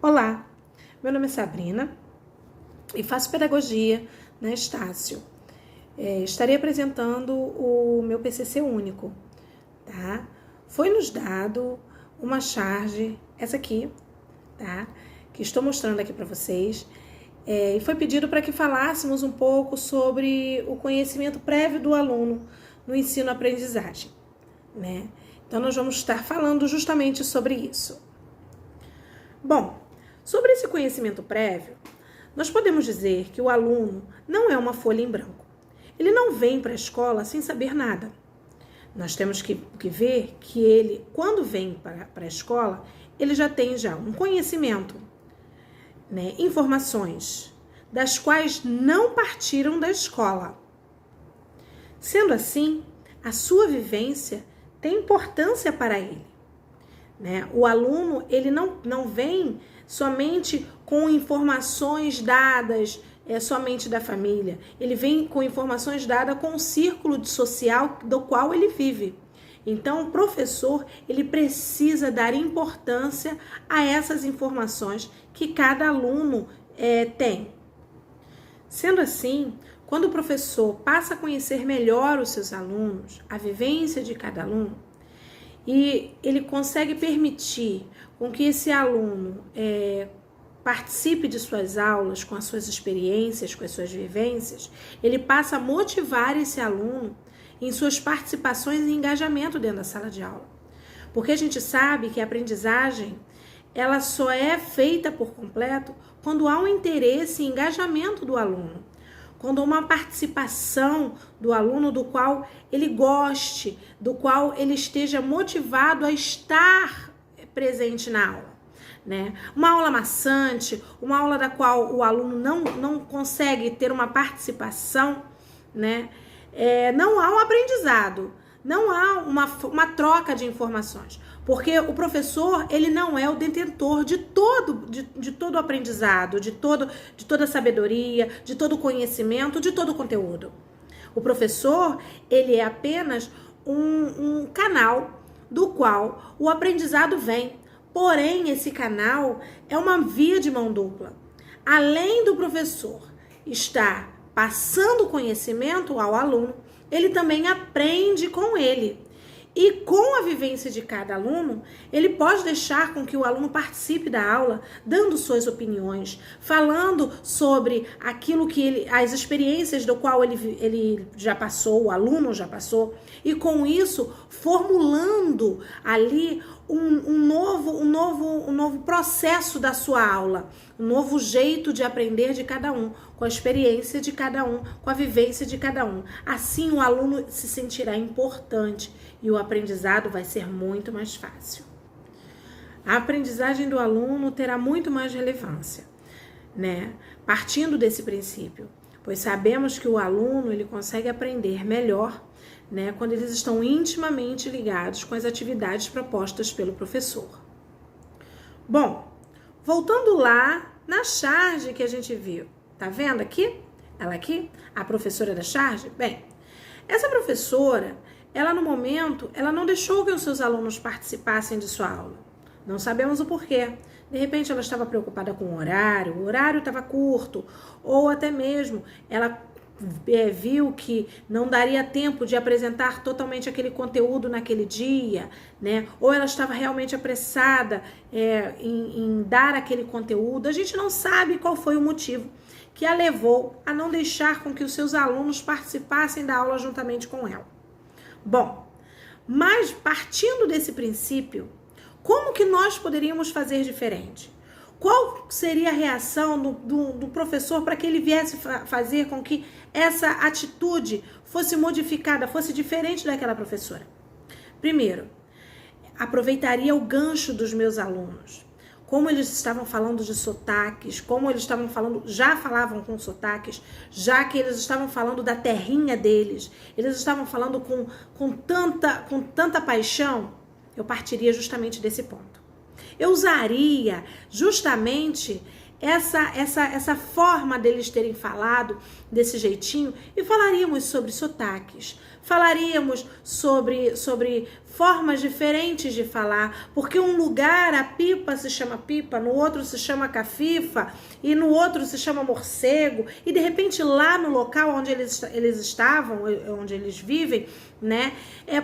Olá, meu nome é Sabrina e faço pedagogia na Estácio. Estarei apresentando o meu PCC único, tá? Foi nos dado uma charge, essa aqui, tá? Que estou mostrando aqui para vocês. E foi pedido para que falássemos um pouco sobre o conhecimento prévio do aluno no ensino-aprendizagem, né? Então, nós vamos estar falando justamente sobre isso. Bom, sobre esse conhecimento prévio, nós podemos dizer que o aluno não é uma folha em branco. Ele não vem para a escola sem saber nada. Nós temos que ver que ele, quando vem para a escola, ele já tem um conhecimento, né, informações, das quais não partiram da escola. Sendo assim, a sua vivência tem importância para ele, né? O aluno, ele não vem somente com informações dadas somente da família. Ele vem com informações dadas com o círculo social do qual ele vive. Então, o professor, ele precisa dar importância a essas informações que cada aluno tem. Sendo assim, quando o professor passa a conhecer melhor os seus alunos, a vivência de cada aluno, e ele consegue permitir com que esse aluno participe de suas aulas, com as suas experiências, com as suas vivências, ele passa a motivar esse aluno em suas participações e engajamento dentro da sala de aula. Porque a gente sabe que a aprendizagem, ela só é feita por completo quando há um interesse e engajamento do aluno. Quando há uma participação do aluno do qual ele goste, do qual ele esteja motivado a estar presente na aula, né? Uma aula maçante, uma aula da qual o aluno não consegue ter uma participação, né? Não há um aprendizado, não há uma troca de informações, porque o professor, ele não é o detentor de todo o aprendizado, de toda a sabedoria, de todo o conhecimento, de todo o conteúdo. O professor, ele é apenas um canal do qual o aprendizado vem. Porém, esse canal é uma via de mão dupla. Além do professor estar passando conhecimento ao aluno, ele também aprende com ele. E com a vivência de cada aluno, ele pode deixar com que o aluno participe da aula, dando suas opiniões, falando sobre aquilo que as experiências do qual ele já passou, o aluno já passou, e com isso formulando ali um novo processo da sua aula, um novo jeito de aprender de cada um, com a experiência de cada um, com a vivência de cada um. Assim o aluno se sentirá importante e o aprendizado vai ser muito mais fácil. A aprendizagem do aluno terá muito mais relevância, né? Partindo desse princípio, pois sabemos que o aluno, ele consegue aprender melhor, né, quando eles estão intimamente ligados com as atividades propostas pelo professor. Bom, voltando lá na charge que a gente viu, tá vendo aqui? Ela aqui, a professora da charge? Bem, essa professora, ela no momento, ela não deixou que os seus alunos participassem de sua aula. Não sabemos o porquê. De repente ela estava preocupada com o horário estava curto, ou até mesmo ela viu que não daria tempo de apresentar totalmente aquele conteúdo naquele dia, né? Ou ela estava realmente apressada em dar aquele conteúdo. A gente não sabe qual foi o motivo que a levou a não deixar com que os seus alunos participassem da aula juntamente com ela. Bom, mas partindo desse princípio, como que nós poderíamos fazer diferente? Qual seria a reação do professor para que ele viesse fazer com que essa atitude fosse modificada, fosse diferente daquela professora? Primeiro, aproveitaria o gancho dos meus alunos. Como eles estavam falando de sotaques, como eles estavam falando, já falavam com sotaques, já que eles estavam falando da terrinha deles, eles estavam falando com tanta paixão, eu partiria justamente desse ponto. Eu usaria justamente essa forma deles terem falado desse jeitinho e falaríamos sobre sotaques, falaríamos sobre formas diferentes de falar, porque um lugar a pipa se chama pipa, no outro se chama cafifa e no outro se chama morcego, e de repente lá no local onde eles estavam, onde eles vivem, né,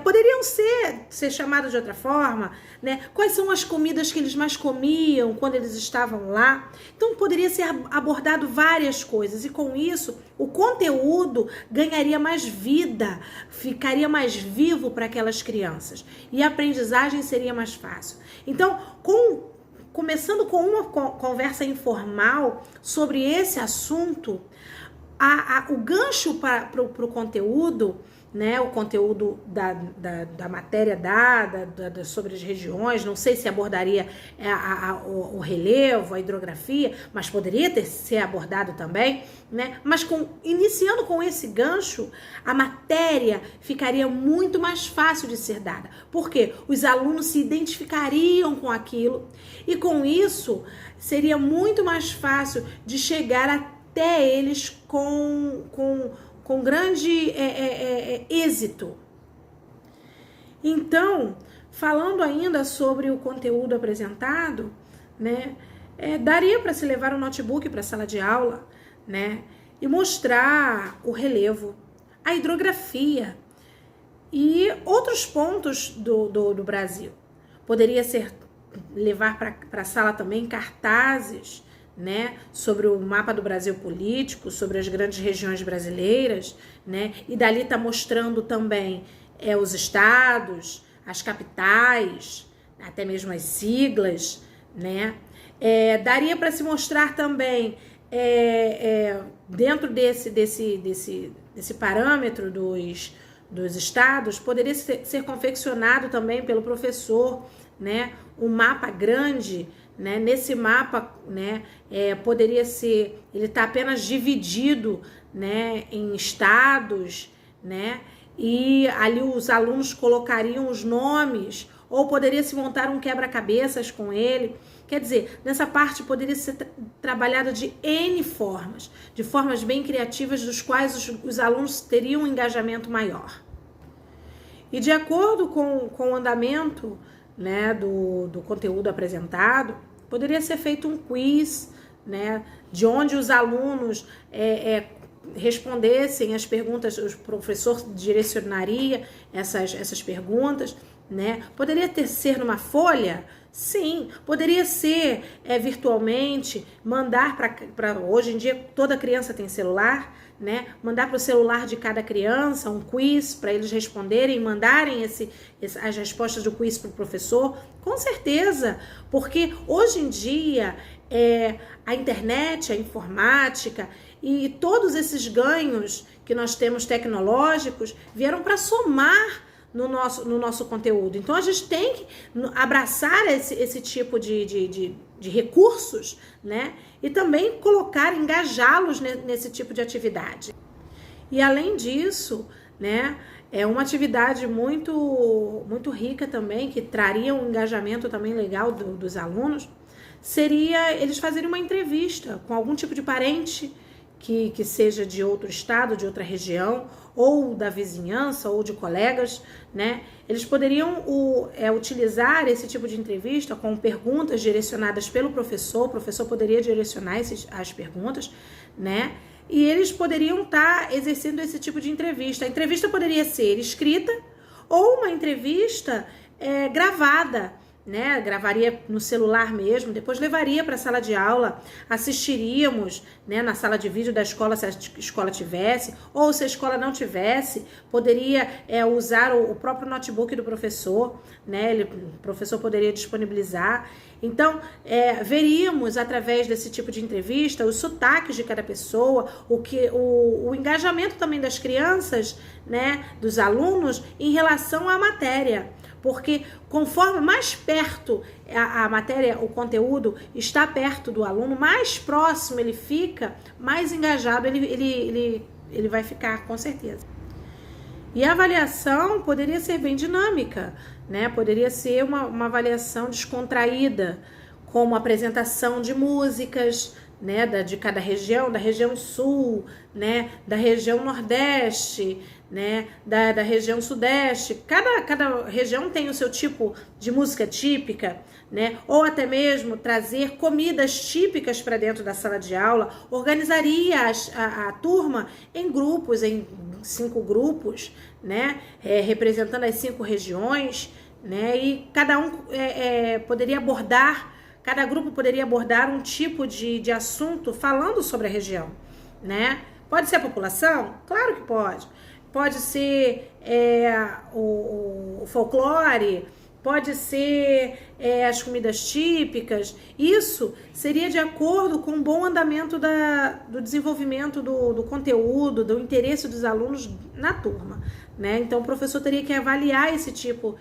poderiam ser chamados de outra forma, né? Quais são as comidas que eles mais comiam quando eles estavam lá? Então poderia ser abordado várias coisas, e com isso o conteúdo ganharia mais vida, ficaria mais vivo para aquelas crianças e a aprendizagem seria mais fácil. Então, começando com uma conversa informal sobre esse assunto, o gancho para o conteúdo, né, o conteúdo da matéria dada sobre as regiões, não sei se abordaria o relevo, a hidrografia, mas poderia ser abordado também, né? Mas iniciando com esse gancho, a matéria ficaria muito mais fácil de ser dada, porque os alunos se identificariam com aquilo e com isso seria muito mais fácil de chegar até eles com grande êxito. Então, falando ainda sobre o conteúdo apresentado, né, daria para se levar um notebook para a sala de aula, né, e mostrar o relevo, a hidrografia e outros pontos do Brasil. Poderia ser levar para a sala também cartazes, né, sobre o mapa do Brasil político, sobre as grandes regiões brasileiras, né, e dali está mostrando também os estados, as capitais, até mesmo as siglas, né. Daria para se mostrar também, dentro desse parâmetro dos estados, poderia ser confeccionado também pelo professor, né, um mapa grande, né? Nesse mapa, né, poderia ser, ele está apenas dividido, né, em estados, né, e ali os alunos colocariam os nomes, ou poderia se montar um quebra-cabeças com ele. Quer dizer, nessa parte poderia ser trabalhado de N formas, de formas bem criativas, dos quais os alunos teriam um engajamento maior. E de acordo com o andamento, né, do conteúdo apresentado, poderia ser feito um quiz, né, de onde os alunos respondessem as perguntas, o professor direcionaria essas perguntas, né? Poderia ser numa folha? Sim. Poderia ser virtualmente, mandar para hoje em dia toda criança tem celular, né? Mandar para o celular de cada criança um quiz para eles responderem, mandarem as respostas do quiz para o professor, com certeza, porque hoje em dia a internet, a informática e todos esses ganhos que nós temos tecnológicos vieram para somar no nosso conteúdo. Então a gente tem que abraçar esse tipo de recursos, né? E também engajá-los nesse tipo de atividade. E além disso, né, é uma atividade muito, muito rica também, que traria um engajamento também legal dos alunos, seria eles fazerem uma entrevista com algum tipo de parente que seja de outro estado, de outra região, ou da vizinhança, ou de colegas, né? Eles poderiam utilizar esse tipo de entrevista com perguntas direcionadas pelo professor. O professor poderia direcionar as perguntas, né? E eles poderiam estar exercendo esse tipo de entrevista. A entrevista poderia ser escrita ou uma entrevista gravada, né? Gravaria no celular mesmo, depois levaria para a sala de aula, assistiríamos, né, na sala de vídeo da escola, se a escola tivesse, ou se a escola não tivesse, poderia usar o próprio notebook do professor, né? O professor poderia disponibilizar. Então, veríamos através desse tipo de entrevista os sotaques de cada pessoa, o engajamento também das crianças, né, dos alunos em relação à matéria. Porque conforme mais perto a matéria, o conteúdo está perto do aluno, mais próximo ele fica, mais engajado ele vai ficar, com certeza. E a avaliação poderia ser bem dinâmica, né? Poderia ser uma avaliação descontraída, como apresentação de músicas, né, de cada região, da região sul, né, da região nordeste, né, da região sudeste. Cada região tem o seu tipo de música típica, né, ou até mesmo trazer comidas típicas para dentro da sala de aula. Organizaria a turma em grupos, em 5 grupos, né, representando as 5 regiões, né, e cada um cada grupo poderia abordar um tipo de assunto falando sobre a região, né? Pode ser a população? Claro que pode. Pode ser o folclore, pode ser as comidas típicas. Isso seria de acordo com o bom andamento do desenvolvimento do conteúdo, do interesse dos alunos na turma, né? Então o professor teria que avaliar esse tipo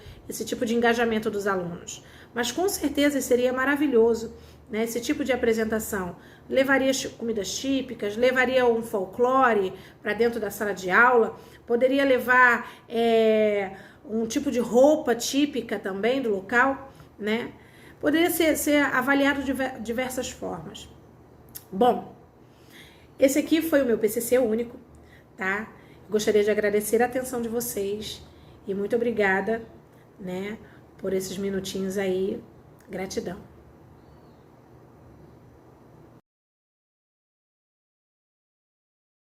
de engajamento dos alunos. Mas com certeza seria maravilhoso, né? Esse tipo de apresentação. Levaria comidas típicas, levaria um folclore para dentro da sala de aula, poderia levar um tipo de roupa típica também do local, né? Poderia ser avaliado de diversas formas. Bom, esse aqui foi o meu PCC único, tá? Gostaria de agradecer a atenção de vocês e muito obrigada, né, por esses minutinhos aí. Gratidão.